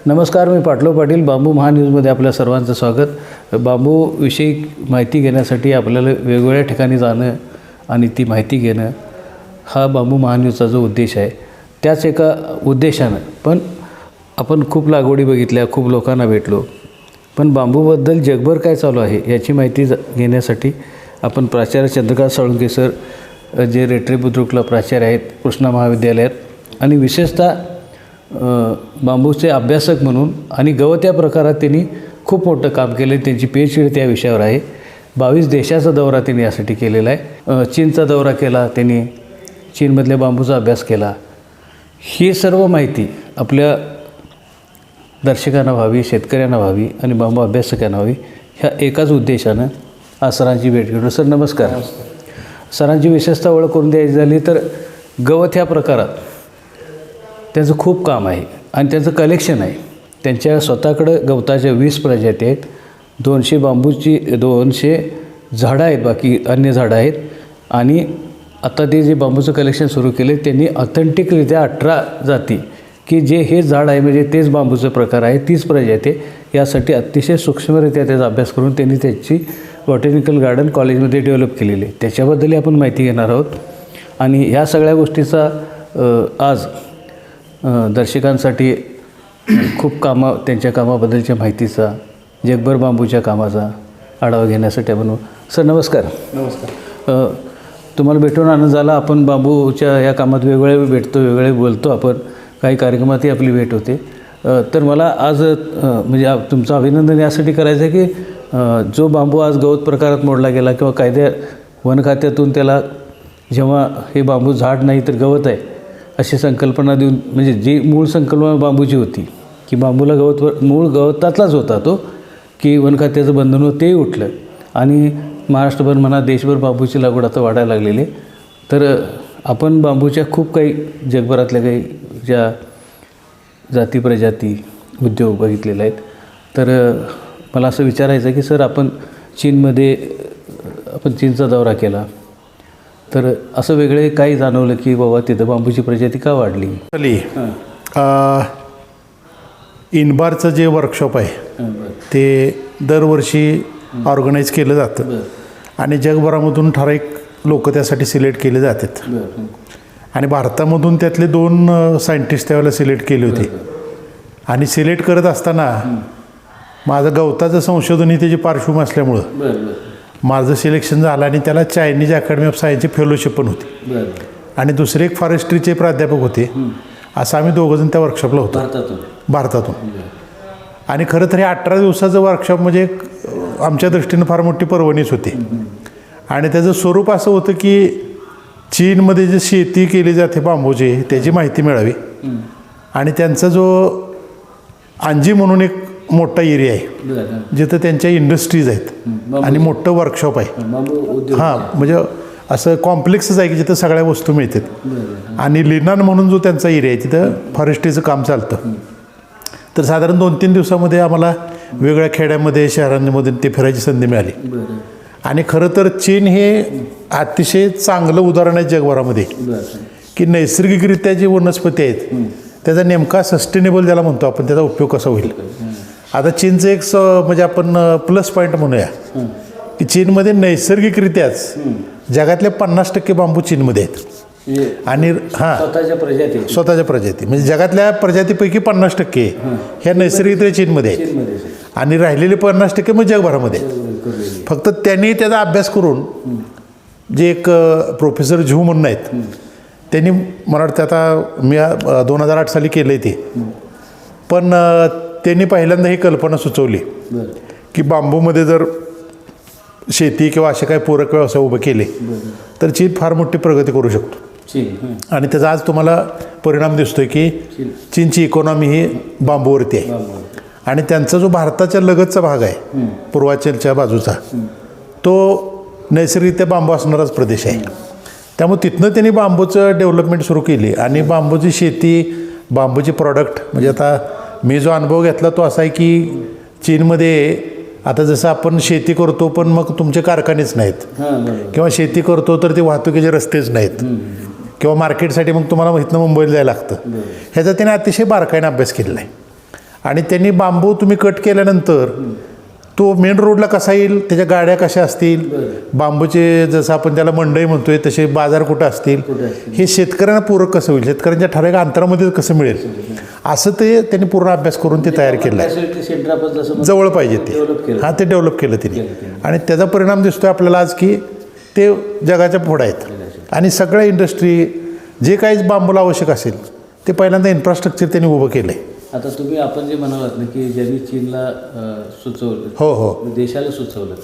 नमस्कार, मी पाटलो पाटील. बांबू महान्यूजमध्ये आपल्या सर्वांचं स्वागत. बांबूविषयी माहिती घेण्यासाठी आपल्याला वेगवेगळ्या ठिकाणी जाणं आणि ती माहिती घेणं हा बांबू महान्यूजचा जो उद्देश आहे. त्याच एका उद्देशानं पण आपण खूप लागवडी बघितल्या, खूप लोकांना भेटलो, पण बांबूबद्दल जगभर काय चालू आहे याची माहिती घेण्यासाठी आपण प्राचार्य चंद्रकांत साळुंखे सर जे रेटरे बुद्रुकला प्राचार्य आहेत कृष्णा महाविद्यालयात, आणि विशेषतः बांबूचे अभ्यासक म्हणून आणि गवत या प्रकारात त्यांनी खूप मोठं काम केलं. त्यांची PhD त्या विषयावर आहे. 22 देशाचा दौरा त्यांनी यासाठी केलेला आहे. चीनचा दौरा केला त्यांनी, चीनमधल्या बांबूचा अभ्यास केला. ही सर्व माहिती आपल्या दर्शकांना व्हावी, शेतकऱ्यांना व्हावी आणि बांबू अभ्यासकांना व्हावी, ह्या एकाच उद्देशानं आज सरांची भेट घेतो. सर नमस्कार. सरांची विशेषतः ओळख करून द्यायची झाली तर गवत ह्या प्रकारात त्यांचं खूप काम आहे आणि त्यांचं कलेक्शन आहे. त्यांच्या स्वतःकडं गवताच्या 20 प्रजाती आहेत, 200 बांबूची 200 झाडं आहेत, बाकी अन्य झाडं आहेत. आणि आता ते जे बांबूचं कलेक्शन सुरू केले त्यांनी ऑथेंटिकरित्या 18 जाती की जे हे झाड आहे म्हणजे तेच बांबूचं प्रकार आहे, 30 प्रजाती, यासाठी अतिशय सूक्ष्मरित्या त्याचा अभ्यास करून त्यांनी त्याची बॉटॅनिकल गार्डन कॉलेजमध्ये डेव्हलप केलेली आहे. त्याच्याबद्दलही आपण माहिती घेणार आहोत. आणि ह्या सगळ्या गोष्टीचा आज दर्शकांसाठी खूप त्यांच्या कामाबद्दलच्या माहितीचा, जगभर बांबूच्या कामाचा आढावा घेण्यासाठी आपण. सर नमस्कार. नमस्कार. तुम्हाला भेटून आनंद झाला. आपण बांबूच्या या कामात वेगवेगळे भेटतो, वेगळे बोलतो, आपण काही कार्यक्रमातही आपली भेट होते. तर मला आज म्हणजे तुमचं अभिनंदन यासाठी करायचं आहे की जो बांबू आज गवत प्रकारात मोडला गेला किंवा वन खात्यातून त्याला जेव्हा हे बांबू झाड नाही तर गवत आहे अशी संकल्पना देऊन, म्हणजे जी मूळ संकल्पना बांबूची होती की बांबूला मूळ गवतातलाच होता तो, की वन खात्याचं बंधन होतं तेही उठलं आणि महाराष्ट्रभर म्हणा देशभर बांबूची लागवड आता वाढायला लागलेली आहे. तर आपण बांबूच्या खूप काही जगभरातल्या काही ज्या जाती प्रजाती उद्योग बघितलेले आहेत. तर मला असं विचारायचं आहे की सर आपण चीनचा दौरा केला तर असं वेगळे काही जाणवलं की बाबा तिथं बांबूची प्रजाती का वाढली? इनबारचं जे वर्कशॉप आहे ते दरवर्षी ऑर्गनाईज केलं जातं आणि जगभरामधून ठराविक लोक त्यासाठी सिलेक्ट केले जातात. आणि भारतामधून त्यातले 2 सायंटिस्ट त्यावेळेला सिलेक्ट केले होते. आणि सिलेक्ट करत असताना माझं गवताचं संशोधन ही त्याची पार्श्वभूमी असल्यामुळं माझं सिलेक्शन झालं आणि त्याला चायनीज अकॅडमी ऑफ सायन्सची फेलोशिप पण होती. आणि दुसरे एक फॉरेस्ट्रीचे प्राध्यापक होते. असं आम्ही दोघंजण त्या वर्कशॉपला होतो भारतातून. आणि खरं तर हे 18 दिवसाचं वर्कशॉप म्हणजे आमच्या दृष्टीनं फार मोठी पर्वणीच होती. आणि त्याचं स्वरूप असं होतं की चीनमध्ये जे शेती केली जाते बांबूची त्याची माहिती मिळावी. आणि त्यांचा जो आंजी म्हणून एक मोठा एरिया आहे जिथं त्यांच्या इंडस्ट्रीज आहेत आणि मोठं वर्कशॉप आहे. हां, म्हणजे असं कॉम्प्लेक्सच आहे की जिथं सगळ्या वस्तू मिळतात. आणि लिनान म्हणून जो त्यांचा एरिया आहे तिथं फॉरेस्ट्रीचं काम चालतं. तर साधारण 2-3 दिवसामध्ये आम्हाला वेगळ्या खेड्यामध्ये शहरांमध्ये ते फिरायची संधी मिळाली. आणि खरं तर चीन हे अतिशय चांगलं उदाहरण आहे जगभरामध्ये की नैसर्गिकरित्या जी वनस्पती आहेत त्याचा नेमका सस्टेनेबल ज्याला म्हणतो आपण त्याचा उपयोग कसा होईल. आता चीनचं एक म्हणजे आपण प्लस पॉईंट म्हणूया की चीनमध्ये नैसर्गिकरित्याच जगातल्या 50% बांबू चीनमध्ये आहेत. आणि स्वतःच्या प्रजाती म्हणजे जगातल्या प्रजातीपैकी 50% ह्या नैसर्गिकरित्या चीनमध्ये आहेत आणि राहिलेले 50% मग जगभरामध्ये. फक्त त्यांनी त्याचा अभ्यास करून जे एक प्रोफेसर झू म्हणून आहेत त्यांनी मला वाटतं आता मी 2008 साली केलं आहे ते. पण त्यांनी पहिल्यांदा ही कल्पना सुचवली की बांबूमध्ये जर शेती किंवा असे काही पूरक व्यवसाय उभे केले तर चीन फार मोठी प्रगती करू शकतो. आणि त्याचा आज तुम्हाला परिणाम दिसतोय की चीनची इकॉनॉमी ही बांबूवरती आहे. आणि त्यांचा जो भारताच्या लगतचा भाग आहे पूर्वांचलच्या बाजूचा तो नैसर्गिकरित्या बांबू असणाराच प्रदेश आहे. त्यामुळे तिथनं त्यांनी बांबूचं डेव्हलपमेंट सुरू केली आणि बांबूची शेती, बांबूची प्रॉडक्ट म्हणजे आता मी जो अनुभव घेतला तो असा आहे की चीनमध्ये आता जसं आपण शेती करतो पण मग तुमचे कारखानेच नाहीत किंवा शेती करतो तर ते वाहतुकीचे रस्तेच नाहीत किंवा मार्केटसाठी मग तुम्हाला इथनं मुंबईला जायला लागतं. ह्याचा त्याने अतिशय बारकाईने अभ्यास केलेला आहे. आणि त्यांनी बांबू तुम्ही कट केल्यानंतर तो मेन रोडला कसा येईल, त्याच्या गाड्या कशा असतील, बांबूचे जसं आपण त्याला मंडई म्हणतोय तसे बाजार कुठं असतील, हे शेतकऱ्यांना पूरक कसं होईल, शेतकऱ्यांच्या ठराविक अंतरामध्ये कसं मिळेल, असं ते त्यांनी पूर्ण अभ्यास करून ते तयार केलं आहे. जवळ पाहिजे ते, हां, ते डेव्हलप केलं त्यांनी. आणि त्याचा परिणाम दिसतोय आपल्याला आज की ते जगाच्या पुढे आहेत. आणि सगळ्या इंडस्ट्री जे काही बांबूला आवश्यक असेल ते पहिल्यांदा इन्फ्रास्ट्रक्चर त्यांनी उभं केलं आहे. आता तुम्ही आपण जे म्हणालात ना की ज्यांनी चीनला सुचवलं, हो हो, देशाला सुचवलं,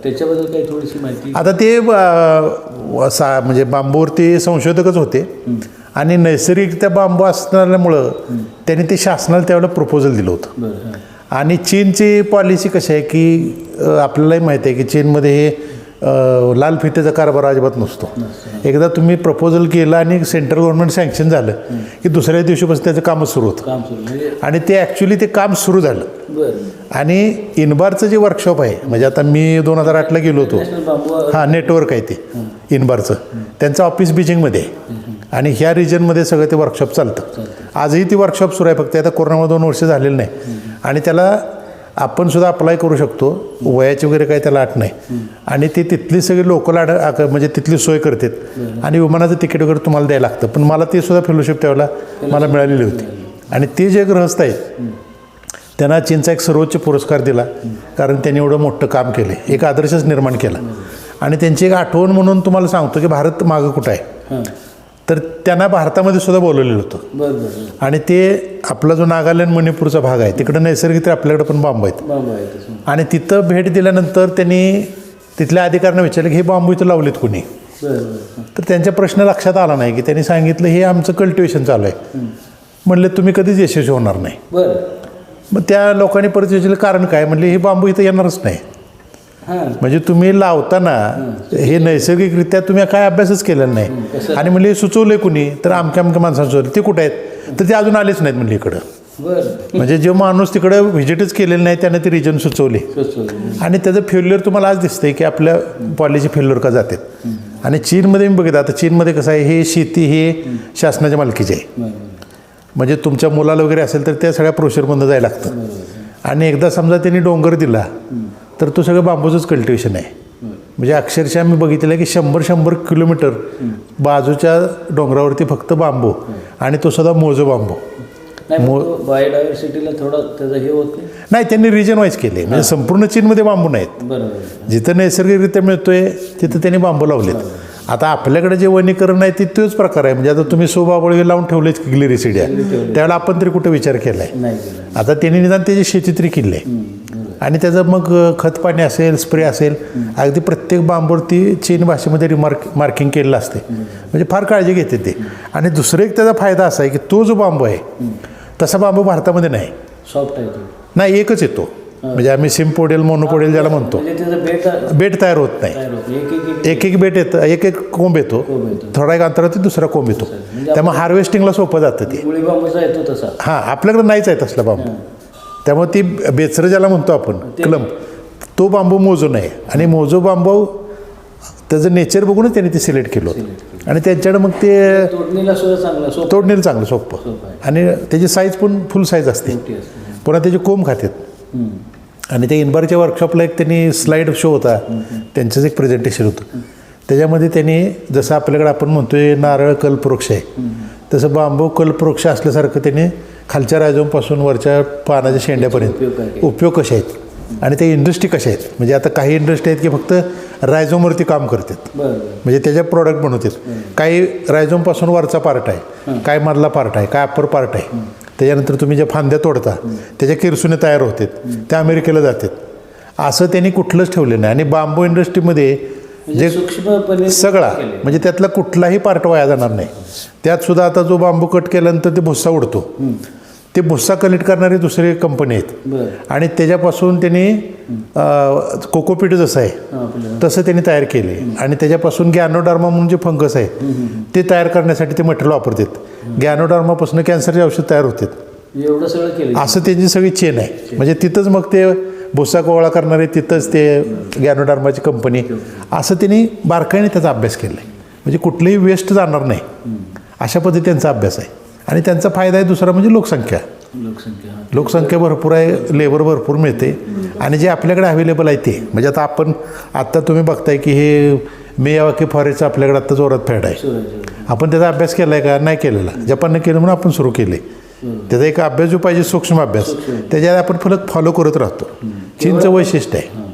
त्याच्याबद्दल काही थोडीशी माहिती. आता ते म्हणजे बांबूवरती संशोधकच होते आणि नैसर्गिक त्या बांबू असल्यामुळं त्यांनी ते शासनाला त्यावेळेला प्रपोजल दिलं होतं. आणि चीनची पॉलिसी कशी आहे की आपल्यालाही माहिती आहे की चीनमध्ये हे लाल फितेचा कारभार अजिबात नसतो. एकदा तुम्ही प्रपोजल केलं आणि सेंट्रल गव्हर्नमेंट सँक्शन झालं की दुसऱ्या दिवशीपासून त्याचं कामच सुरू होतं. आणि ते ॲक्च्युली ते काम सुरू झालं. आणि इनबारचं जे वर्कशॉप आहे, म्हणजे आता मी 2008ला गेलो होतो, हां, नेटवर्क आहे ते इनबारचं, त्यांचं ऑफिस बीजिंगमध्ये आहे. आणि ह्या रिजनमध्ये सगळं ते वर्कशॉप चालतं. आजही ती वर्कशॉप सुरू आहे, फक्त आता कोरोनामध्ये 2 वर्ष झालेलं नाही. आणि त्याला आपण सुद्धा अप्लाय करू शकतो, वयाची वगैरे काही त्याला अट नाही. आणि ते तिथली सगळी लोकल म्हणजे तिथली सोय करतात आणि विमानाचं तिकीट वगैरे तुम्हाला द्यायला लागतं. पण मला ते सुद्धा फेलोशिप त्यावेळेला मला मिळालेली होती. आणि ते जे गृहस्थ आहेत त्यांना चीनचा एक सर्वोच्च पुरस्कार दिला, कारण त्यांनी एवढं मोठं काम केलं, एक आदर्शच निर्माण केला. आणि त्यांची एक आठवण म्हणून तुम्हाला सांगतो की भारत मागं कुठं आहे, तर त्यांना भारतामध्ये सुद्धा बोलवलेलं होतं. आणि ते आपला जो नागालँड मणिपूरचा भाग आहे तिकडं नैसर्गिक आपल्याकडे पण बांबू आहेत. आणि तिथं भेट दिल्यानंतर त्यांनी तिथल्या अधिकाऱ्यांना विचारलं की हे बांबू इथं लावलेत कोणी. तर त्यांच्या प्रश्न लक्षात आला नाही की त्यांनी सांगितलं हे आमचं कल्टिवेशन चालू आहे. म्हणले तुम्ही कधीच यशस्वी होणार नाही. मग त्या लोकांनी परत विचारलं कारण काय, म्हणले हे बांबू इथं येणारच नाही. म्हणजे तुम्ही लावताना हे नैसर्गिकरित्या तुम्ही काय अभ्यासच केलेला नाही. आणि म्हणजे सुचवलंय कुणी, तर अमक्या माणसानं सुचवलं. ते कुठं आहेत, तर ते अजून आलेच नाहीत म्हणजे इकडं. म्हणजे जो माणूस तिकडं व्हिजिटच केलेलं नाही त्याने ते रिजन सुचवले. आणि त्याचं फेल्युअर तुम्हाला आज दिसतंय की आपल्या पॉलिसी फेल्युअर का जातात. आणि चीनमध्ये मी बघितलं, आता चीनमध्ये कसं आहे, हे शेती हे शासनाच्या मालकीची आहे. म्हणजे तुमच्या मुलाला वगैरे असेल तर त्या सगळ्या प्रोसेसमधून जायला लागतं. आणि एकदा समजा त्यांनी डोंगर दिला तर तो सगळं बांबूचंच कल्टिवेशन आहे. म्हणजे अक्षरशः मी बघितलं की 100 किलोमीटर बाजूच्या डोंगरावरती फक्त बांबू, आणि तो सुद्धा मोजो बांबू. बायोडायव्हर्सिटीला थोडं त्याचं हे होत नाही, त्यांनी रिजन वाईज केले. म्हणजे संपूर्ण चीनमध्ये बांबू नाहीत. जिथं नैसर्गिकरित्या मिळतोय तिथं त्यांनी बांबू लावलेत. आता आपल्याकडे जे वनीकरण आहे ते तोच प्रकार आहे. म्हणजे आता तुम्ही सोबाबळी लावून ठेवलेच की ग्लिरिसिडिया, त्यावेळेला आपण तरी कुठं विचार केला आहे. आता त्यांनी निदान त्याची शेती तरी केली आहे. आणि त्याचं मग खत पाणी असेल, स्प्रे असेल, अगदी प्रत्येक बांबूवरती चीन भाषेमध्ये मार्किंग केलेलं असते. म्हणजे फार काळजी घेते ते. आणि दुसरं एक त्याचा फायदा असा आहे की तो जो बांबू आहे तसा बांबू भारतामध्ये नाही. सॉफ्ट आहे नाही, एकच येतो. म्हणजे आम्ही सिम्पोडियल मोनोपोडियल ज्याला म्हणतो, बेट तयार होत नाही. एक बेट येतं, एक कोंब येतो, थोडा एक अंतरावरती दुसरा कोंब येतो. त्यामुळे हार्वेस्टिंगला सोपं जातं ते. हां, आपल्याकडे नाहीच आहे तसला बांबू. त्यामुळे ती बेचरं ज्याला म्हणतो आपण, क्लम्प, तो बांबू मोजो नाही. आणि मोजो बांबू त्याचं नेचर बघूनच त्यांनी ते सिलेक्ट केलं होतं. आणि त्यांच्याकडे मग ते तोडणीला चांगलं सोपं. आणि त्याची साईज पण फुल साईज असते. पुन्हा त्याचे कोंब खातात. आणि त्या इनबारच्या वर्कशॉपला एक त्यांनी स्लाईड शो होता, त्यांचंच एक प्रेझेंटेशन होतं. त्याच्यामध्ये त्यांनी जसं आपल्याकडे आपण म्हणतोय नारळ कल्पवृक्ष आहे, तसं बांबू कल्पवृक्ष असल्यासारखं त्यांनी खालच्या रायझोमपासून वरच्या पानाच्या शेंड्यापर्यंत उपयोग कसे आहेत आणि त्या इंडस्ट्री कशा आहेत. म्हणजे आता काही इंडस्ट्री आहेत की फक्त रायझोमवरती काम करतात, म्हणजे त्याच्या प्रॉडक्ट बनवतात. काही रायझोमपासून वरचा पार्ट आहे, काय मधला पार्ट आहे, काय अप्पर पार्ट आहे. त्याच्यानंतर तुम्ही ज्या फांद्या तोडता त्याच्या किरसुने तयार होतात, त्या अमेरिकेला जातात. असं त्यांनी कुठलंच ठेवलं नाही. आणि बांबू इंडस्ट्रीमध्ये जे सगळा म्हणजे त्यातला कुठलाही पार्ट वाया जाणार नाही. त्यात सुद्धा आता जो बांबू कट केल्यानंतर ते भुस्सा उडतो, ते भुस्सा कलेक्ट करणारी दुसरी कंपनी आहेत. आणि त्याच्यापासून त्यांनी कोकोपीट जसं आहे तसं त्यांनी तयार केले. आणि त्याच्यापासून गॅनोडार्मा म्हणून जे फंगस आहे ते तयार करण्यासाठी ते मटेरियल वापरतात. गॅनोडार्मापासून कॅन्सरचे औषध तयार होतात. एवढं सगळं केलं असं त्यांची सगळी चेन आहे. म्हणजे तिथंच मग ते भुस्सा गोळा करणारे, तिथंच ते गॅनोडार्माची कंपनी, असं त्यांनी बारकाईने त्याचा अभ्यास केला आहे. म्हणजे कुठलंही वेस्ट जाणार नाही अशा पद्धतीने त्यांचा अभ्यास आहे. आणि त्यांचा फायदा आहे दुसरा म्हणजे लोकसंख्या. लोकसंख्या लोकसंख्या भरपूर आहे, लेबर भरपूर मिळते आणि जे आपल्याकडे अवेलेबल आहे ते म्हणजे आता तुम्ही बघताय की हे मियावाकी फॉरेस्टचं आपल्याकडे आत्ता जोरात फॅड आहे. आपण त्याचा अभ्यास केला आहे का? नाही केलेला. जपानने केलं म्हणून आपण सुरू केले. त्याचा एक अभ्यास जो पाहिजे सूक्ष्म अभ्यास त्याच्यात आपण फलक फॉलो करत राहतो. चीनचं वैशिष्ट्य आहे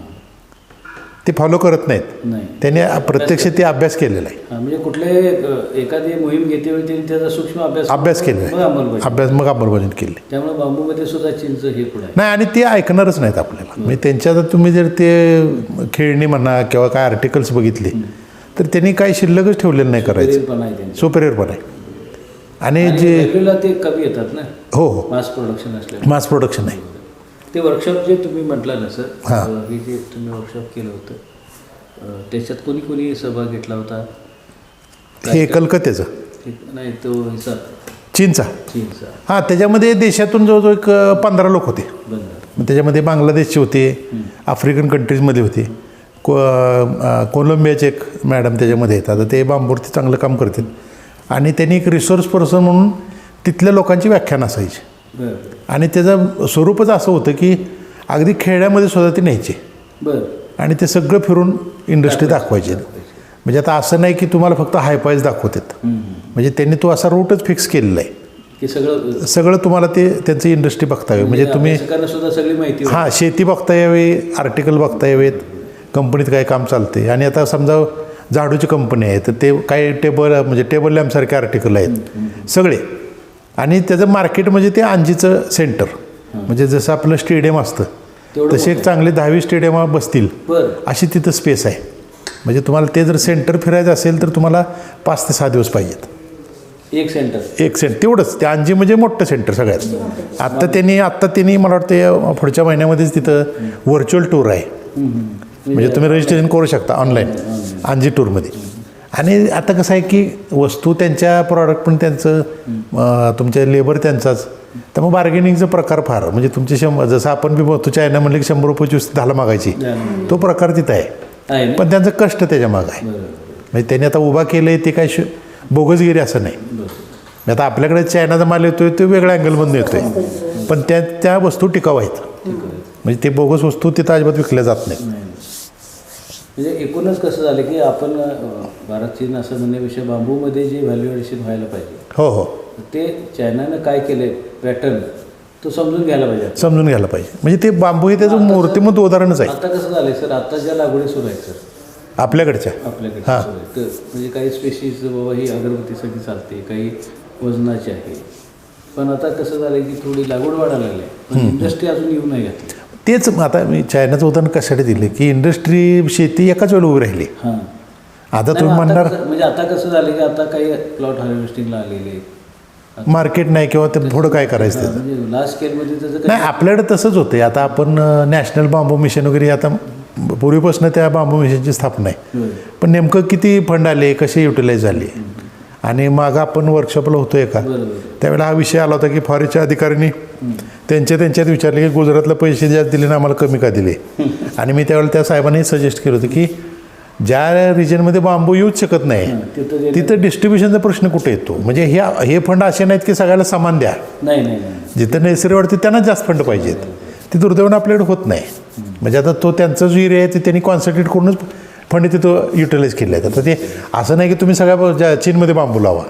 ते फॉलो करत नाहीत, त्याने प्रत्यक्ष ते अभ्यास केलेला आहे. म्हणजे कुठले एखादी मोहीम घेते वेळी त्यांनी त्याचा सूक्ष्म अभ्यास केलेला आहे, मग अंमलबजावणी केली. त्यामुळे बांबूमध्ये सुद्धा चीनचं हे पुढे नाही आणि ते ऐकणारच नाहीत आपल्याला. म्हणजे त्यांच्या तुम्ही जर ते खेळणी म्हणा किंवा काय आर्टिकल्स बघितले तर त्यांनी काही शिल्लकच ठेवलेलं नाही करायचं. सुपेरियर पण आहे आणि जे ते कमी येतात ना. हो हो, मास प्रोडक्शन असले मास प्रोडक्शन आहे. ते वर्कशॉप जे तुम्ही म्हटलं ना सर, हे जे तुम्ही वर्कशॉप केलं होतं त्याच्यात कोणी कोणी सहभाग घेतला होता? हे कलकत्त्याचं नाही, तो ह्याचा चीनचा. हां, त्याच्यामध्ये देशातून जवळजवळ एक 15 लोक होते. मग त्याच्यामध्ये बांगलादेशचे होते, आफ्रिकन कंट्रीजमध्ये होते, कोलंबियाचे एक मॅडम त्याच्यामध्ये येतात. आता ते बांबूवरती चांगलं काम करतात आणि त्यांनी एक रिसोर्स पर्सन म्हणून तिथल्या लोकांची व्याख्यान असायची आणि त्याचं स्वरूपच असं होतं की अगदी खेड्यामध्ये सुद्धा ते न्यायचे आणि ते सगळं फिरून इंडस्ट्री दाखवायचे. म्हणजे आता असं नाही की तुम्हाला फक्त हायफायच दाखवतात, म्हणजे त्यांनी तो असा रूटच फिक्स केलेला आहे की सगळं तुम्हाला ते त्यांची इंडस्ट्री बघता यावी. म्हणजे तुम्ही सगळी माहिती हां, शेती बघता यावी, आर्टिकल बघता यावेत, कंपनीत काय काम चालते. आणि आता समजा झाडूची कंपनी आहे तर ते काही टेबल लॅम्पसारखे आर्टिकल आहेत सगळे. आणि त्याचं मार्केट म्हणजे ते अंजीचं सेंटर, म्हणजे जसं आपलं स्टेडियम असतं तसे एक चांगले 10-20 स्टेडियम बसतील अशी तिथं स्पेस आहे. म्हणजे तुम्हाला ते जर सेंटर फिरायचं असेल तर तुम्हाला 5 ते 6 दिवस पाहिजेत. एक सेंटर तेवढंच. ते अंजी म्हणजे मोठं सेंटर सगळ्यात. आत्ता त्यांनी मला वाटतं पुढच्या महिन्यामध्येच तिथं व्हर्च्युअल टूर आहे, म्हणजे तुम्ही रजिस्ट्रेशन करू शकता ऑनलाईन अंजी टूरमध्ये. आणि आता कसं आहे की वस्तू त्यांच्या प्रॉडक्ट पण त्यांचं, तुमच्या लेबर त्यांचाच, त्यामुळे बार्गेनिंगचा प्रकार फार, म्हणजे तुमचे जसं आपण बी बघतो चायना म्हणलं की 100 रुपयाची वस्तू 10 मागायची, तो प्रकार तिथं आहे. पण त्यांचं कष्ट त्याच्या मागं आहे. म्हणजे त्यांनी आता उभा केलं आहे ते काय बोगसगिरी असं नाही. आता आपल्याकडे चायनाचा माल येतोय तो वेगळ्या अँगलमधून येतोय, पण त्या वस्तू टिकाऊ आहेत. म्हणजे ते बोगस वस्तू तिथं अजिबात विकल्या जात नाही. म्हणजे एकूणच कसं झालं की आपण भारत चीन असं म्हणण्यापेक्षा बांबूमध्ये जे व्हॅल्यू ॲडिशन व्हायला पाहिजे, हो हो, ते चायनानं काय केलं पॅटर्न तो समजून घ्यायला पाहिजे. म्हणजे ते बांबू हे त्याचं मूर्तिमंत उदाहरणच आहे. आता कसं झालं सर, आता ज्या लागवडी सुरू आहेत सर आपल्याकडे हां, म्हणजे काही स्पेशीज बाबा ही अगरबत्तीसाठी चालते, काही वजनाची आहे. पण आता कसं झालं की थोडी लागवड वाढायला लागली, पण इंडस्ट्री अजून येऊ नाही घातली. तेच आता मी चायनाचं उदाहरण कशासाठी दिले की इंडस्ट्री शेती एकाच वेळेला उभी राहिली. आता तुम्ही म्हणणार म्हणजे आता कसं झालं की आता काही प्लॉट हार्वेस्टिंगला आलेले, मार्केट नाही किंवा ते पुढं काय करायचं त्याचं, म्हणजे लार्ज स्केलमध्ये त्याचं नाही. आपल्याकडे तसंच होते. आता आपण नॅशनल बांबू मिशन वगैरे आता पूर्वीपासून त्या बांबू मिशनची स्थापना आहे, पण नेमकं किती फंड आले, कसे युटिलाइज झाले. आणि मागं आपण वर्कशॉपला होतो एका, त्यावेळेला हा विषय आला होता की फॉरेस्टच्या अधिकाऱ्यांनी त्यांच्यात विचारले की गुजरातला पैसे जास्त दिले ना आम्हाला कमी का दिले. आणि मी त्यावेळेला त्या साहेबांनी सजेस्ट केलं होतं की ज्या रिजनमध्ये बांबू येऊच शकत नाही तिथं डिस्ट्रीब्युशनचा प्रश्न कुठे येतो. म्हणजे हे फंड असे नाहीत की सगळ्याला समान द्या, जिथं नैसर्गिक वाढते त्यांनाच जास्त फंड पाहिजेत. ते दुर्दैवानं आपल्याकडे होत नाही. म्हणजे आता तो त्यांचा जो एरिया आहे ते त्यांनी कॉन्सन्ट्रेट करूनच फंड तिथं युटिलाइज केले आहेत. आता ते असं नाही की तुम्ही सगळ्या चीनमध्ये बांबू लावा,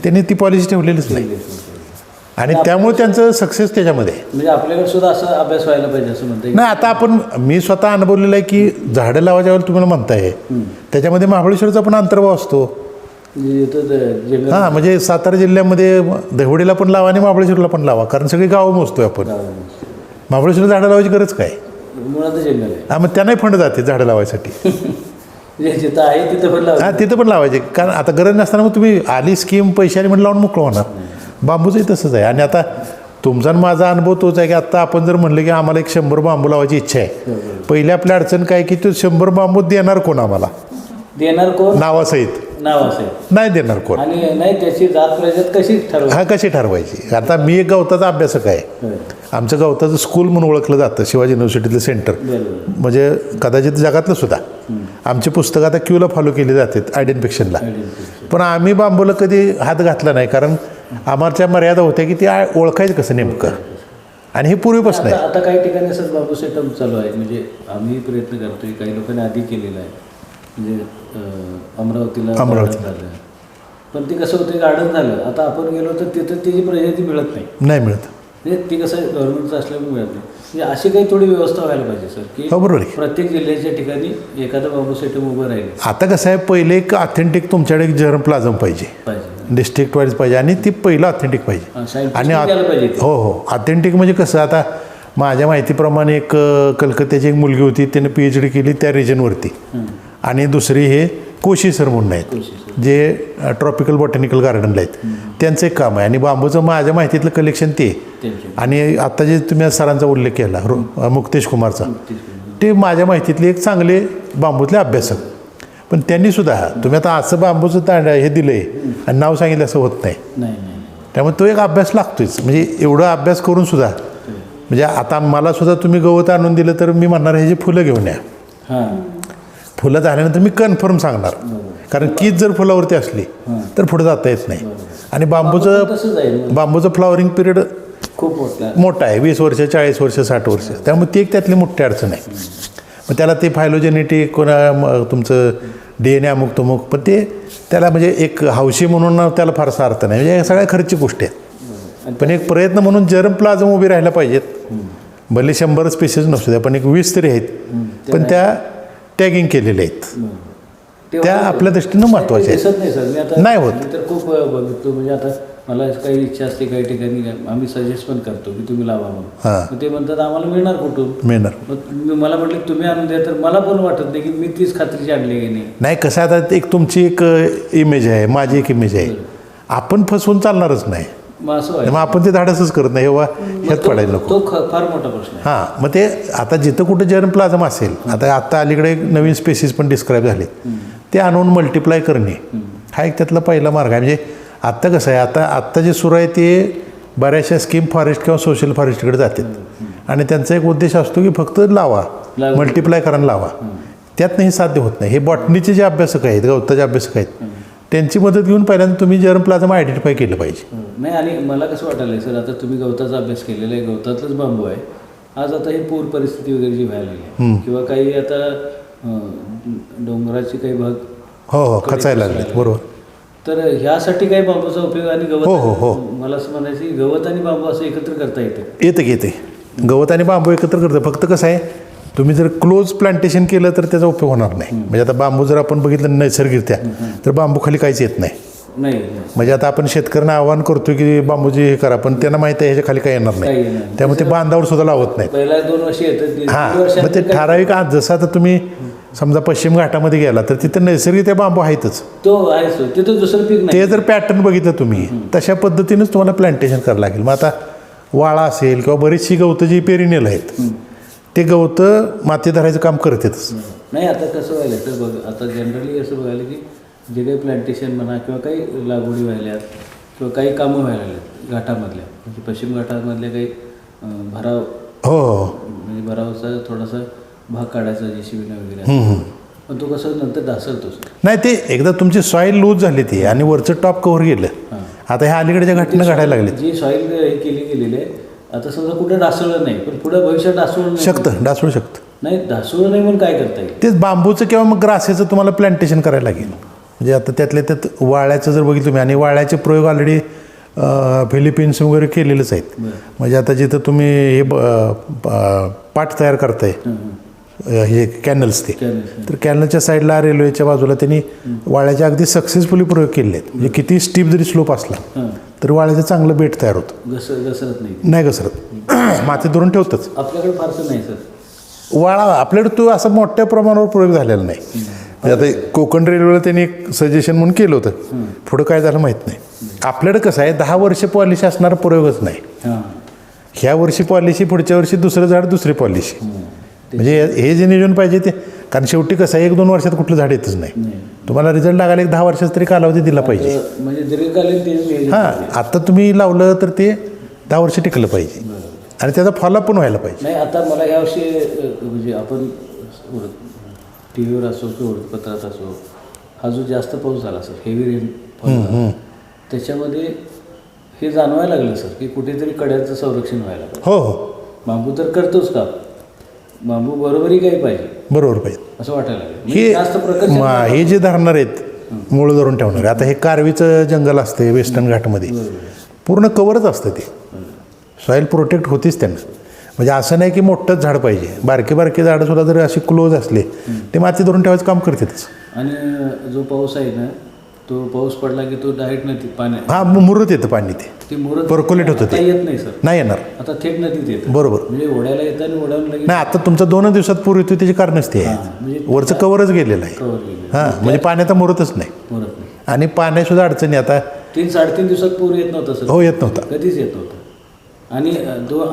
त्यांनी ती पॉलिसी ठेवलेलीच नाही. आणि त्यामुळे त्यांचं सक्सेस त्याच्यामध्ये. म्हणजे आपल्याकडे सुद्धा असा अभ्यास व्हायला पाहिजे असं म्हणते. नाही, आता मी स्वतः अनुभवलेलं आहे की झाडं लावायच्या वेळेला तुम्हाला म्हणताय त्याच्यामध्ये महाबळेश्वरचा पण अंतर्भाव असतो. हां, म्हणजे सातारा जिल्ह्यामध्ये दहिवडीला पण लावा आणि महाबळेश्वरला पण लावा, कारण सगळी गावं मोजतोय आपण. महाबळेश्वरला झाडं लावायची गरज काय, मग त्यांनाही फंड जाते झाडं लावायसाठी. जिथं आहे तिथं पण हां, तिथं पण लावायचे, कारण आता गरज नसताना मग तुम्ही आली स्कीम पैशाने म्हणून लावून मोकळं होणार. बांबूचंही तसंच आहे. आणि आता तुमचा माझा अनुभव तोच आहे की आत्ता आपण जर म्हणलं की आम्हाला एक 100 बांबू लावायची इच्छा आहे, पहिली आपली अडचण काय की तो 100 बांबू देणार कोण, आम्हाला देणार कोण, नावासहित नाही देणार कोण. आणि नाही त्याची जात प्रजात कशी ठरवायची. आता मी एक गवताचा अभ्यासक आहे. आमचं गवताचं स्कूल म्हणून ओळखलं जातं शिवाजी युनिव्हर्सिटीतलं सेंटर, म्हणजे कदाचित जगातलं सुद्धा. आमची पुस्तकं आता क्यूला फॉलो केली जातात आयडेंटिफिकेशनला, पण आम्ही बांबूला कधी हात घातला नाही, कारण आमच्या मर्यादा होत्या की ते ओळखायचं कसं नेमकं, आणि हे पूर्वीपासून आहे. आता काही ठिकाणी असंच बांबू सेटअप चालू आहे, म्हणजे आम्ही प्रयत्न करतोय, काही लोकांनी आधी केलेला आहे, म्हणजे अमरावतीला गार्डन झालं, पण ते कसं होतं गार्डन झालं, आता आपण गेलो तर तिथं त्याची प्रजाती मिळत नाही मिळत, म्हणजे ती कसं गव्हर्नमेंटचं असल्यामुळे मिळत नाही. म्हणजे अशी काही थोडी व्यवस्था व्हायला पाहिजे सर, की हो बरोबर आहे. प्रत्येक जिल्ह्याच्या ठिकाणी एखादा बांबू सेटअप उभं राहील आता कसं आहे, पहिले एक ऑथेंटिक तुमच्याकडे एक जर्म प्लाझम पाहिजे, डिस्ट्रिक्ट वाईज पाहिजे, आणि ती पहिलं ऑथेंटिक पाहिजे. आणि हो हो ऑथेंटिक म्हणजे कसं, आता माझ्या माहितीप्रमाणे एक कलकत्त्याची एक मुलगी होती, त्याने PhD केली त्या रिजनवरती, आणि दुसरी हे कोशी सर म्हणून आहेत जे ट्रॉपिकल बॉटॅनिकल गार्डनला आहेत, त्यांचं एक काम आहे. आणि बांबूचं माझ्या माहितीतलं कलेक्शन ते, आणि आता जे तुम्ही सरांचा उल्लेख केला मुक्तेश कुमारचा, ते माझ्या माहितीतले एक चांगले बांबूतले अभ्यासक. पण त्यांनीसुद्धा तुम्ही आता असं बांबूचं हे दिलं आहे आणि नाव सांगितलं असं होत नाही, त्यामुळे तो एक अभ्यास लागतोच. म्हणजे एवढा अभ्यास करून सुद्धा, म्हणजे आता मला सुद्धा तुम्ही गवत आणून दिलं तर मी म्हणणार ह्याची फुलं घेऊन या, फुलं झाल्यानंतर मी कन्फर्म सांगणार, कारण कीच जर फुलावरती असली तर पुढे जाता येत नाही. आणि बांबूचं फ्लॉवरिंग पिरियड खूप मोठा आहे, 20 वर्ष 40 वर्ष 60 वर्ष, त्यामुळे ती एक त्यातली मोठी अडचण आहे. मग त्याला ते फायलोजेनेटिक कोणा तुमचं DNA अमुक तमुक, पण ते त्याला म्हणजे एक हौशी म्हणून त्याला फारसा अर्थ नाही, म्हणजे सगळ्या खर्ची गोष्टी आहेत. पण एक प्रयत्न म्हणून जर्म प्लाझम उभी राहायला पाहिजेत, भले 100 स्पेसीज नसू द्या, पण एक 20 तरी आहेत, पण त्या टॅगिंग केलेल्या आहेत, त्या आपल्या दृष्टीनं महत्त्वाच्या आहेत. नाही होत तर खूप बघतो, म्हणजे आता मला काही इच्छा असते, काही ठिकाणी आम्ही सजेस्ट पण करतो की तुम्ही लावा म्हणून, ते म्हणतात आम्हाला मिळणार कुठून, मिळणार. मग मला म्हटलं तुम्ही आणून द्या, तर मला पण वाटत नाही की मी तीच खात्रीची आणली की नाही. कसं आता एक तुमची एक इमेज आहे, माझी एक इमेज आहे, आपण फसवून चालणारच नाही, मग आपण ते धाडसच करत नाही, बाबा ह्यात पडायला नको, तो फार मोठा प्रश्न आहे. हां, मग ते आता जिथं कुठं जर्म प्लाझम असेल, आता अलीकडे नवीन स्पेसीस पण डिस्क्राईब झाले, ते आणून मल्टिप्लाय करणे हा एक त्यातला पहिला मार्ग आहे. म्हणजे आत्ता कसं आहे, आता जे सुरू आहे ते बऱ्याचशा स्कीम फॉरेस्ट किंवा सोशल फॉरेस्टकडे जातात, आणि त्यांचा एक उद्देश असतो की फक्त लावा, मल्टिप्लाय करायला लावा. त्यातनं हे साध्य होत नाही. हे बॉटनीचे जे अभ्यासक आहेत, गवताचे अभ्यासक आहेत, त्यांची मदत घेऊन पहिल्यांदा तुम्ही जर्म प्लाझम आयडेंटिफाय केलं पाहिजे. नाही, आणि मला कसं वाटायला सर, आता तुम्ही गवताचा अभ्यास केलेला आहे, गवतातलंच बांबू आहे, आज आता ही पूर परिस्थिती वगैरे जी व्हायला लागली किंवा काही आता डोंगराचे काही भाग हो खचायला लागले, बरोबर, तर ह्यासाठी काही बांबूचा उपयोग, आणि गवत हो मला असं म्हणायचं की गवत आणि बांबू असं एकत्र करता येते. गवत आणि बांबू एकत्र करतं. फक्त कसं आहे, तुम्ही जर क्लोज प्लांटेशन केलं तर त्याचा उपयोग होणार नाही. म्हणजे आता बांबू जर आपण बघितलं नैसर्गिकरित्या, तर बांबू खाली काहीच येत नाही. म्हणजे आता आपण शेतकऱ्यांना आवाहन करतो की बांबूची हे करा, पण त्यांना माहिती आहे ह्याच्या खाली काही येणार नाही, त्यामुळे ते बांधावर सुद्धा लावत नाही. पहिला 2 वर्ष येतात. हां, मग ते ठराविक आज जसं आता तुम्ही समजा पश्चिम घाटामध्ये गेला तर तिथं नैसर्गिक त्या बांबू आहेतच, तो आहेच, तिथं दुसरं पीक नाही. ते जर पॅटर्न बघितलं तुम्ही, तशा पद्धतीनेच तुम्हाला प्लांटेशन करावं लागेल. मग आता वाळा असेल किंवा बरीचशी गवतं जी पेरिनियल आहेत, ते गवतं माती धरायचं काम करतातच. नाही, आता कसं व्हायला तर बघ, आता जनरली असं बघायला की जे काही प्लांटेशन म्हणा किंवा काही लागवडी व्हायल्यात किंवा काही कामं व्हायला लागल्यात घाटामधल्या, म्हणजे पश्चिम घाटामधल्या काही भराव, म्हणजे भरावचा थोडासा भाग काढायचा JCB वगैरे, पण तो कसं नंतर ढासळतोच. नाही, ते एकदा तुमची सॉईल लूज झाली ती आणि वरचं टॉप कव्हर गेलं. आता ह्या अलीकडच्या घटना घडायला लागल्या, जी सॉईल हे केली गेलेली आहे, आता समजा कुठे ढासळलं नाही, पण पुढे भविष्यात ढासळू ढासळू शकतं. नाही, ढासळू नाही म्हणून काय करता येईल, तेच बांबूचं किंवा मग ग्रासेचं तुम्हाला प्लांटेशन करायला लागेल. म्हणजे आता त्यातल्या त्यात वाळ्याचं जर बघितलं तुम्ही, आणि वाळ्याचे प्रयोग ऑलरेडी फिलिपिन्स वगैरे केलेलेच आहेत. म्हणजे आता जिथं तुम्ही हे पाट तयार करताय, हे कॅनल्स, ते तर कॅनलच्या साईडला रेल्वेच्या बाजूला त्यांनी वाळ्याचे अगदी सक्सेसफुली प्रयोग केले आहेत. म्हणजे किती स्टीप जरी स्लोप असला तर वाळ्याचं चांगलं बेट तयार होतं, घसरत नाही घसरत, माती धरून ठेवतच. आपल्याकडे फारसं नाही सर वाळा, आपल्याकडे तो असा मोठ्या प्रमाणावर प्रयोग झालेला नाही. आता कोकण रेल्वेला त्यांनी एक सजेशन म्हणून केलं होतं, पुढं काय झालं माहीत नाही. आपल्याकडे कसं आहे, 10 वर्ष पॉलिसी असणारा प्रयोगच नाही. ह्या वर्षी पॉलिसी, पुढच्या वर्षी दुसरं झाड दुसरी पॉलिसी, म्हणजे हे जे नियोजन पाहिजे ते. कारण शेवटी कसं आहे, 1-2 वर्षात कुठलं झाड येतच नाही. तुम्हाला रिझल्ट लागायला 10 वर्षाचा तरी कालावधी दिला पाहिजे. म्हणजे दीर्घकालीन हां, आता तुम्ही लावलं तर ते 10 वर्ष टिकलं पाहिजे आणि त्याचा फॉलोअप पण व्हायला पाहिजे. नाही, आता मला यावर्षी म्हणजे आपण TV वर असो किंवा वृत्तपत्रात असो, हा जो जास्त पाऊस झाला सर, हेवी रेनफॉल, त्याच्यामध्ये हे जाणवायला लागलं सर की कुठेतरी कड्याचं संरक्षण व्हायला पाहिजे. हो हो बांबू तर करतोच का, बांबू बरोबरही काही पाहिजे बरोबर पाहिजे. असं वाटायला लागलं. हे म्हणजे जास्त प्रकर्षाने हे जे धरणार आहेत मूळ धरून ठेवणार आता हे कारवीचं जंगल असते वेस्टर्न घाटमध्ये पूर्ण कवरच असतं ते सॉईल प्रोटेक्ट होतीच त्यांना. म्हणजे असं नाही की मोठंच झाड पाहिजे, बारके बारके झाडं सुद्धा जर अशी क्लोज असले ते माती धरून ठेवायचं काम करतातच. आणि जो पाऊस आहे ना तो पाऊस पडला की तो डायरेक्ट नदीत पाण्यात हां मुरत येतं पाणी ते मुरत पर्कोलेट होतं ते. येत नाही सर, नाही येणार. आता थेट नदीत येतं. बरोबर. म्हणजे ओढ्याला येतं आणि ओढ्यावर लगेच नाही आता तुमचा 2 दिवसात पूर येतो त्याची कारणच ते आहे. म्हणजे वरचं कवरच गेलेलं आहे. कव्हर केलं हां म्हणजे पाण्यात मुरतच नाही. मुरत नाही. आणि पाण्यासुद्धा अडचणी आता 3-3.5 दिवसात पूर येत नव्हता सर. हो येत नव्हता. कधीच येत नव्हता. आणि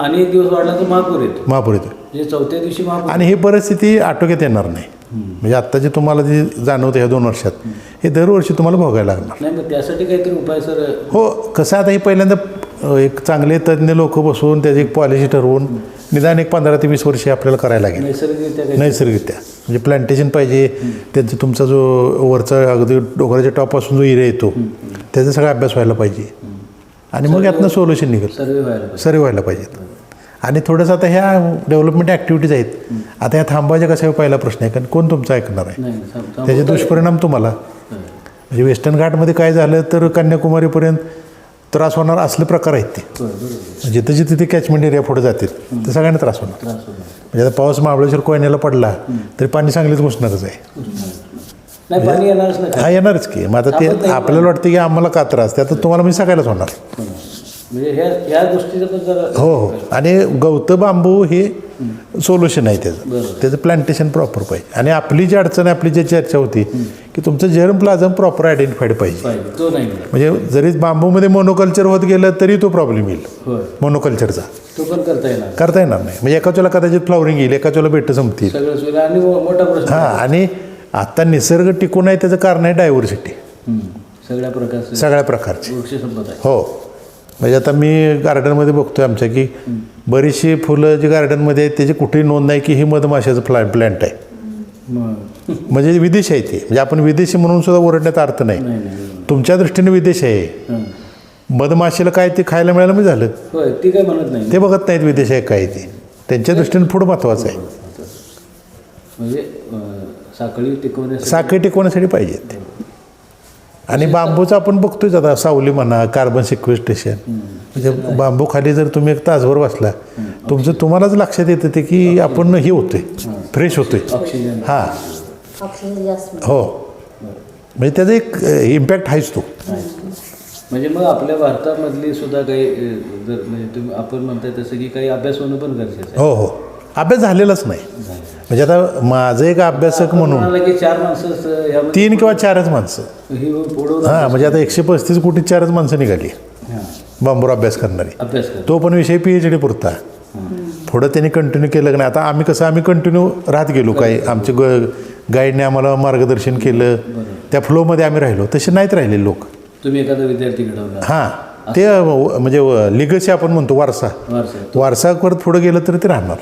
आणि एक दिवस वाढला तर महापूर येतो. महापूर येतो. म्हणजे 4थ्या दिवशी महापूर. आणि ही परिस्थिती आटोक्यात येणार नाही. म्हणजे आत्ता जे तुम्हाला जे जाणवतं ह्या 2 वर्षात हे दरवर्षी तुम्हाला भोगायला लागणार. नाही मग त्यासाठी काहीतरी उपाय सर. हो कसं आता हे पहिल्यांदा एक चांगले तज्ज्ञ लोक बसून त्याची एक पॉलिसी ठरवून निदान एक 15 ते 20 वर्षे आपल्याला करायला लागेल. नैसर्गिकरित्या म्हणजे प्लांटेशन पाहिजे. त्यांचा तुमचा जो वरचा अगदी डोंगराच्या टॉपपासून जो एरिया येतो त्याचा सगळा अभ्यास व्हायला पाहिजे. आणि मग यातनं सोल्युशन निघेल. सर्वे व्हायला पाहिजेत. आणि थोडंसं आता ह्या डेव्हलपमेंट ॲक्टिव्हिटीज आहेत आता ह्या थांबायच्या कसा पहिला प्रश्न आहे, कारण कोण तुमचं ऐकणार आहे. त्याचे दुष्परिणाम तुम्हाला म्हणजे वेस्टर्न घाटमध्ये काय झालं तर कन्याकुमारीपर्यंत त्रास होणार असले प्रकार आहेत ते. जिथे जिथे ते कॅचमेंट एरिया पुढे जातील तर सगळ्यांना त्रास होणार. म्हणजे आता पाऊस महाबळेश्वर कोयनेला पडला तरी पाणी सांगलीच घुसणारच आहे. हा येणारच की. मग आता ते आपल्याला वाटतं की आम्हाला का त्रास ते आता तुम्हाला मी सगळ्यालाच होणार. म्हणजे ह्या गोष्टीचं पण जरा हो हो. आणि गवतं बांबू हे सोल्युशन आहे त्याचं प्लांटेशन प्रॉपर पाहिजे. आणि आपली जी अडचण आहे आपली जी चर्चा होती की तुमचं जर्म प्लाझम प्रॉपर आयडेंटिफाईड पाहिजे. तो नाही म्हणजे जरी बांबूमध्ये मोनोकल्चर होत गेलं तरी तो प्रॉब्लेम येईल मोनोकल्चरचा. तो पण करता येणार नाही. म्हणजे एकाच वेळेला कदाचित फ्लॉवरिंग येईल, एकाच वेळेला बेटं संपतील. आणि मोठा प्रश्न. हां आणि आता निसर्ग टिकून आहे त्याचं कारण आहे डायव्हर्सिटी सगळ्या प्रकारची. हो. म्हणजे आता मी गार्डनमध्ये बघतोय आमच्या की बरीचशी फुलं जी गार्डनमध्ये आहेत त्याची कुठेही नोंद नाही की ही मधमाशाचं प्लांट आहे. म्हणजे विदेशी आहे ते. म्हणजे आपण विदेशी म्हणून सुद्धा ओरडण्यात अर्थ नाही. तुमच्या दृष्टीने विदेशी आहे. मधमाशीला काय ते खायला मिळालं म्हणजे झालं. ती काय म्हणत नाही. ते बघत नाहीत विदेशी आहे काय ते. त्यांच्या दृष्टीने पुढं महत्त्वाचं आहे. म्हणजे साखळी टिकवण्यासाठी पाहिजेत. आणि बांबूचं आपण बघतोच आता सावली म्हणा कार्बन सिक्वेस्ट्रेशन. म्हणजे बांबू खाली जर तुम्ही एक तासभर बसला तुम्हालाच लक्षात येतं ते की आपण हे होतोय फ्रेश होतोय. हां हो. म्हणजे त्याचा एक इम्पॅक्ट आहेच तो. म्हणजे मग आपल्या भारतामधली सुद्धा काही जर म्हणजे तुम्ही आपण म्हणताय तसं की काही अभ्यास होणं पण गरजेचं आहे. हो हो. अभ्यास झालेलाच नाही. म्हणजे आता माझं एक अभ्यासक म्हणून 4 माणसं 3 किंवा 4च माणसं. हां म्हणजे आता 135 कोटी 4च माणसं निघाली बांबूवर अभ्यास करणारी. तो पण विषय PhD पुरता. पुढं त्यांनी कंटिन्यू केलं की नाही. आता आम्ही कंटिन्यू राहत गेलो. काही आमचे गाईडने आम्हाला मार्गदर्शन केलं त्या फ्लोमध्ये आम्ही राहिलो. तसे नाहीत राहिले लोक. तुम्ही एखादा विद्यार्थी घडवला. हां ते म्हणजे लिगसी आपण म्हणतो वारसा करत पुढं गेलं तर ते राहणार.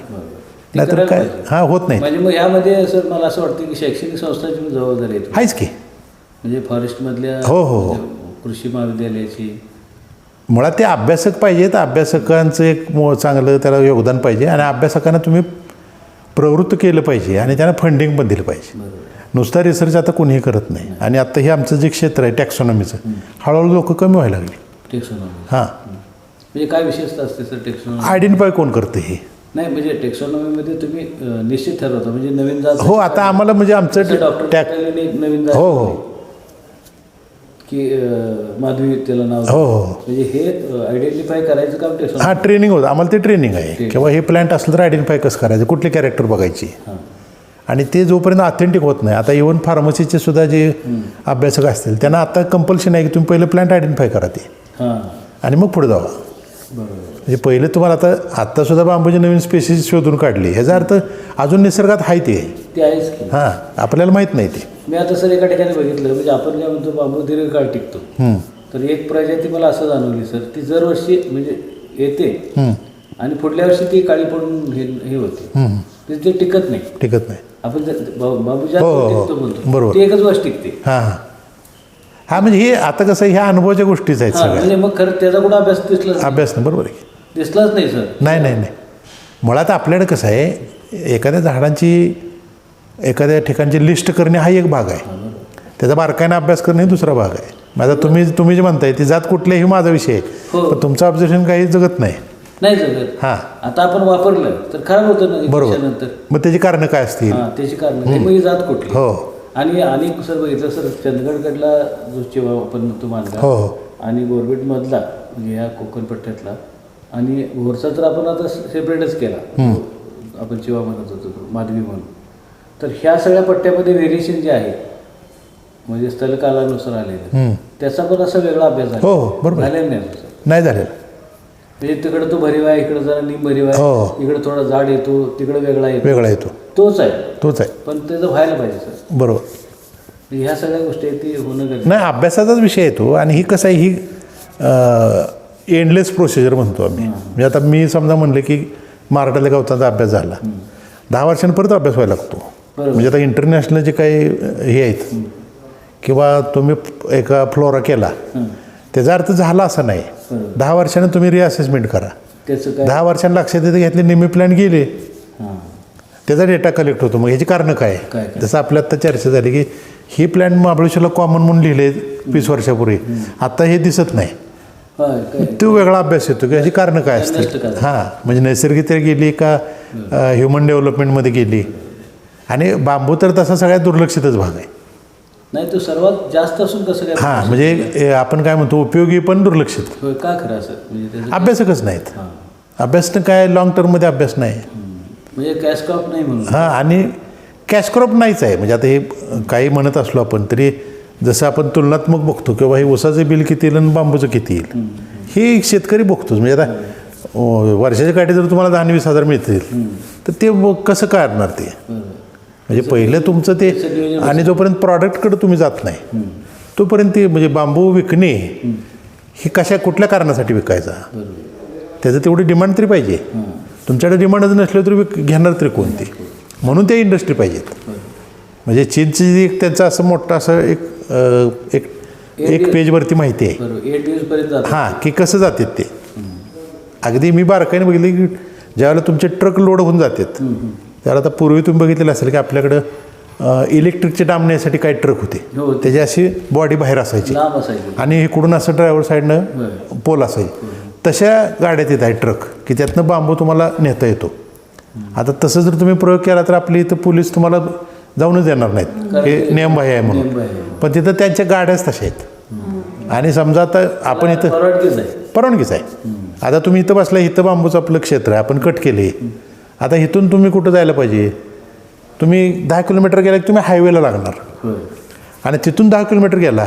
नाहीतर काय होत नाही. म्हणजे मग यामध्ये सर मला असं वाटतं की शैक्षणिक संस्थांची जबाबदारी आहे. आहेच की. म्हणजे फॉरेस्टमधल्या हो कृषी महाविद्यालयाची मुळात ते अभ्यासक पाहिजेत. अभ्यासकांचं एक चांगलं त्याला योगदान पाहिजे. आणि अभ्यासकांना तुम्ही प्रवृत्त केलं पाहिजे आणि त्यांना फंडिंग पण दिलं पाहिजे. नुसता रिसर्च आता कोणीही करत नाही. आणि आता हे आमचं जे क्षेत्र आहे टॅक्सॉनॉमीचं हळूहळू लोक कमी व्हायला लागली. हां म्हणजे काय विशेषता असते सर टेक्सॉनॉमी? आयडेंटिफाय कोण करतं हे नाही. म्हणजे टेक्सॉनॉमीमध्ये तुम्ही निश्चित ठरवता म्हणजे नवीन जात. हो. आता आम्हाला म्हणजे आमचं नवीन जात. हो हो. की माधवी त्याला नाव. हो हो. म्हणजे हे आयडेंटिफाय करायचं काम टेक्सॉनॉमी. हां ट्रेनिंग होतं आम्हाला. ते ट्रेनिंग आहे किंवा हे प्लांट असलं तर आयडेंटिफाय कसं करायचं, कुठले कॅरेक्टर बघायची. आणि ते जोपर्यंत ऑथेंटिक होत नाही. आता इव्हन फार्मसीचे सुद्धा जे अभ्यासक असतील त्यांना आता कंपल्शन आहे की तुम्ही पहिलं प्लांट आयडेंटिफाय करा ते आणि मग पुढे जावा. म्हणजे पहिले तुम्हाला आता सुद्धा बांबूची नवीन स्पेसिस शोधून काढली. ह्याचा अर्थ अजून निसर्गात आहे ते आहेच. हां आपल्याला माहीत नाही ते. मी आता सर एका ठिकाणी बघितलं म्हणजे आपण काय म्हणतो बांबू दीर्घकाळ टिकतो. तर एक प्रजाती मला असं जाणवली सर ती दरवर्षी म्हणजे येते आणि पुढल्या वर्षी ती काळी पडून हे होते. ते टिकत नाही. आपण बांबूच्या टिकतो बोलतो. ती एकच वर्ष टिकते. हां हा म्हणजे हे आता कसं ह्या अनुभवाच्या गोष्टीच आहेत हां, सगळ्या. म्हणजे मग खरं त्याचा कुठं अभ्यास दिसलाच नाही. अभ्यास नाही, बरोबर आहे. दिसलाच नाही सर. नाही नाही नाही, मुळात आपल्याकडे कसं आहे, एखाद्या झाडांची एखाद्या ठिकाणची लिस्ट करणे हा एक भाग आहे, त्याचा बारकाईनं अभ्यास करणे हा दुसरा भाग आहे. माझा तुम्ही जे म्हणताय ती जात कुठली ही माझा विषय आहे, हो. पण तुमचं ऑब्झर्वेशन काही जगत नाही. नाही जगत. हां आता आपण वापरलं तर खराब होतं ना बरोबर. नंतर. मग त्याची कारणं काय असतील? हां, त्याची कारण ते मग जात कुठली. हो आणि सर बघितलं सर, चंदगडकडला जो चिवा आपण तो मानला हो हो आणि बोरबेटमधला म्हणजे ह्या कोकण पट्ट्यातला आणि भोरचा तर आपण आता सेपरेटच केला. आपण चिवा म्हणत होतो तो, माधवी म्हणून. तर ह्या सगळ्या पट्ट्यामध्ये व्हेरिएशन जे आहे म्हणजे स्थलकालानुसार आलेलं, त्याचा पण असा वेगळा अभ्यास झाला. हो, हो, बरोबर. झालेला नाही सर. नाही झालेलं. म्हणजे तिकडं तो भरीव आहे, इकडं जरा निम भरीव आहे, हो. इकडं थोडा जाड येतो, तिकडं वेगळा येतो. वेगळा येतो, तोच आहे, तोच आहे. पण त्याचं व्हायला पाहिजे सर. बरोबर. ह्या सगळ्या गोष्टी आहेत ती होणं गरजेचं. नाही, अभ्यासाचाच विषय येतो. आणि ही कसं आहे, ही एंडलेस प्रोसिजर म्हणतो आम्ही. म्हणजे आता मी समजा म्हणलं की मराठाल्या गवतांचा अभ्यास झाला, 10 वर्षांनी परत अभ्यास व्हायला लागतो. म्हणजे आता इंटरनॅशनल जे काही हे आहेत किंवा तुम्ही एका फ्लोरा केला त्याचा अर्थ झाला असं नाही. 10 वर्षांनी तुम्ही रिअसेसमेंट करा. त्याचं काय 10 वर्षांनी लक्षात येतं घेतले निम्मे प्लॅन गेले, हां त्याचा डेटा कलेक्ट होतो. मग ह्याची कारणं काय? काय? जसं आपल्या आत्ता चर्चा झाली की ही प्लॅन महाबळेश्वरला कॉमन म्हणून लिहिले 20 वर्षापूर्वी, आता हे दिसत नाही. होय काय तो वेगळा अभ्यास येतो की ह्याची कारणं काय नष्ट असतील. करा. हां म्हणजे नैसर्गिकरित्या गेली का ह्युमन डेव्हलपमेंटमध्ये गेली. आणि बांबू तर तसा सगळ्यात दुर्लक्षितच भाग आहे. नाही तो सर्वात जास्त असून कसं काय? हां म्हणजे आपण काय म्हणतो उपयोगी पण दुर्लक्षित. होय का खरं असं म्हणजे त्याचं अभ्यासकच नाहीत. हां अभ्यासनं काय लॉंग टर्ममध्ये अभ्यास नाही. म्हणजे कॅश क्रॉप नाही म्हणून. हां आणि कॅश क्रॉप नाहीच आहे. म्हणजे आता हे काही म्हणत असलो आपण तरी जसं आपण तुलनात्मक बघतो किंवा हे ऊसाचं बिल किती येईल आणि बांबूचं किती येईल हे शेतकरी बघतोच. म्हणजे आता वर्षाच्या काठी जर तुम्हाला 10-20 हजार मिळतील तर ते कसं करणार ते? म्हणजे पहिलं तुमचं ते, आणि जोपर्यंत प्रॉडक्टकडे तुम्ही जात नाही तोपर्यंत ते म्हणजे बांबू विकणे हे कुठल्या कारणासाठी विकायचा, त्याचं तेवढी डिमांड तरी पाहिजे. तुमच्याकडे डिमांडच नसले तरी घेणार तरी कोणती, म्हणून त्या इंडस्ट्री पाहिजेत. म्हणजे चीनची एक त्यांचं असं मोठं असं एक पेजवरती माहिती आहे. बरोबर 8 दिवसपर्यंत जातं. हां की कसं जातात ते. अगदी मी बारकाईने बघितलं की ज्यावेळेला तुमचे ट्रक लोड होऊन जातात त्याला, आता पूर्वी तुम्ही बघितलेलं असेल की आपल्याकडं इलेक्ट्रिकचे डांबण्यासाठी काही ट्रक होते, हो. त्याची अशी बॉडी बाहेर असायची लांब असायचं. आणि इकडून असं ड्रायव्हर साईडनं पोल असायची. तशा गाड्यात येत आहेत ट्रक की त्यातनं बांबू तुम्हाला नेता येतो. आता तसं जर तुम्ही प्रयोग केला तर आपली इथं पोलीस तुम्हाला जाऊनच देणार नाहीत, हे नियमबाह्य आहे म्हणून. पण तिथं त्यांच्या गाड्याच तशा आहेत. आणि समजा आता आपण इथं परवडकीच आहे. परवानगीच आहे. आता तुम्ही इथं बसला, इथं बांबूचं आपलं क्षेत्र आहे, आपण कट केले. आता इथून तुम्ही कुठं जायला पाहिजे? तुम्ही 10 किलोमीटर गेला की तुम्ही हायवेला लागणार, आणि तिथून 10 किलोमीटर गेला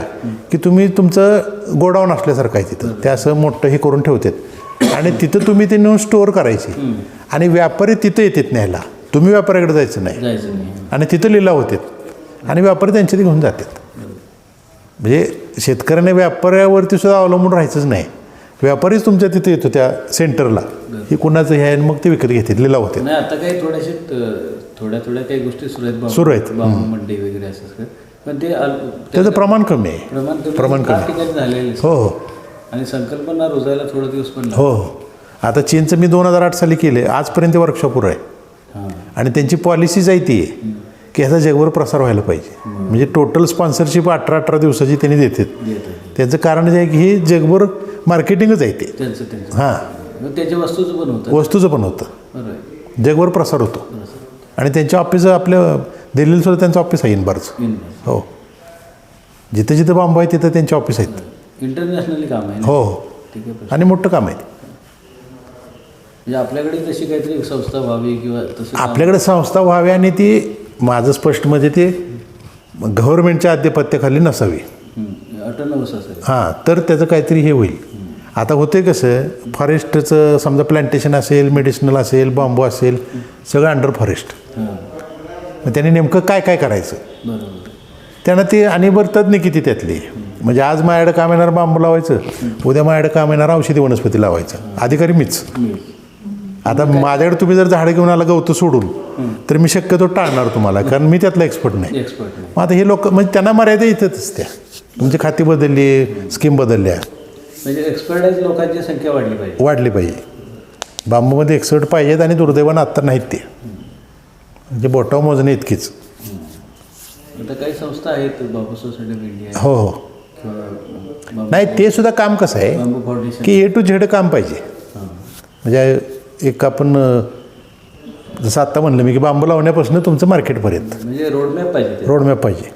की तुम्ही तुमचं गोडाऊन असल्यासारखं आहे तिथं. ते असं मोठं हे करून ठेवतात आणि तिथं तुम्ही ते नेऊन स्टोअर करायचे. आणि व्यापारी तिथं येतात न्यायला, तुम्ही व्यापाऱ्याकडे जायचं नाही. आणि तिथं लिलाव होतात आणि व्यापारी त्यांच्या घेऊन जातात. म्हणजे शेतकऱ्याने व्यापाऱ्यावरती सुद्धा अवलंबून राहायचंच नाही. व्यापारीच तुमच्या तिथे येतो त्या सेंटरला, हे कुणाचं हे आहे, मग ते विकत घेतात, लिलाव होते. नाही आता काही थोड्या काही गोष्टी सुरू आहेत. बांबू मंडी वगैरे असं, पण ते त्याचं प्रमाण कमी आहे. प्रमाण कमी झालेलं. हो हो. आणि संकल्पना रुजायला थोडा दिवस पण हो हो. आता चीनचं मी 2008 साली केले, आजपर्यंत वर्कशॉपवर आहे. हां आणि त्यांची पॉलिसीच आहे ती की ह्याचा जगभर प्रसार व्हायला पाहिजे. म्हणजे टोटल स्पॉन्सरशिप 18 दिवसाची त्यांनी देतात. त्याचं कारण जे आहे की हे जगभर मार्केटिंगच आहे ते. त्यांचं हां त्याच्या वस्तूचं पण होतं. वस्तूचं पण होतं, बरोबर. जगभर प्रसार होतो. आणि त्यांच्या ऑफिस आपल्या दिल्लीला सुद्धा त्यांचं ऑफिस आहे इनबारचं. हो, जिथं जिथं बांबू आहे तिथं त्यांचे ऑफिस आहेत. इंटरनॅशनली काम आहे. हो हो. ठीक आहे. आणि मोठं काम आहे. म्हणजे आपल्याकडे तशी काहीतरी संस्था व्हावी किंवा तसं आपल्याकडे संस्था व्हावी, आणि ती माझं स्पष्ट म्हणजे ते गव्हर्नमेंटच्या आधिपत्याखाली नसावी. ऑटोनॉमस असेल. हां, तर त्याचं काहीतरी हे होईल. आता होते कसं, फॉरेस्टचं समजा प्लांटेशन असेल, मेडिसिनल असेल, बांबू असेल, सगळं अंडर फॉरेस्ट. मग त्यांनी नेमकं काय काय करायचं, बरोबर. त्यांना ते, आणि बरं तज्ज्ञ किती त्यातली. म्हणजे आज माझ्याकडे काम येणार बांबू लावायचं, उद्या माझ्याकडे काम येणार औषधी वनस्पती लावायचं, अधिकारी मीच. आता माझ्याकडे तुम्ही जर झाडं घेऊन आला गवतं सोडून, तर मी शक्यतो टाळणार तुम्हाला, कारण मी त्यातला एक्सपर्ट नाही. एक्सपर्ट. मग आता हे लोक म्हणजे त्यांना मर्यादा इथंच त्या तुमची खाती बदलली, स्कीम बदलल्या, म्हणजे एक्सपर्टाईज लोकांची संख्या वाढली पाहिजे. वाढली पाहिजे. बांबूमध्ये एक्सपर्ट पाहिजेत आणि दुर्दैवानं आत्ता नाहीत ते, म्हणजे बोटावर मोजणे इतकीच. आता काही संस्था आहेत, बांबू सोसायटी ऑफ इंडिया हो हो. किंवा नाही, ते सुद्धा काम कसं आहे बांबू फाउंडेशन. की ए टू झेड काम पाहिजे. म्हणजे एक आपण जसं आत्ता म्हणलं मी की बांबू लावण्यापासून तुमचं मार्केटपर्यंत म्हणजे रोडमॅप पाहिजे. रोडमॅप पाहिजे.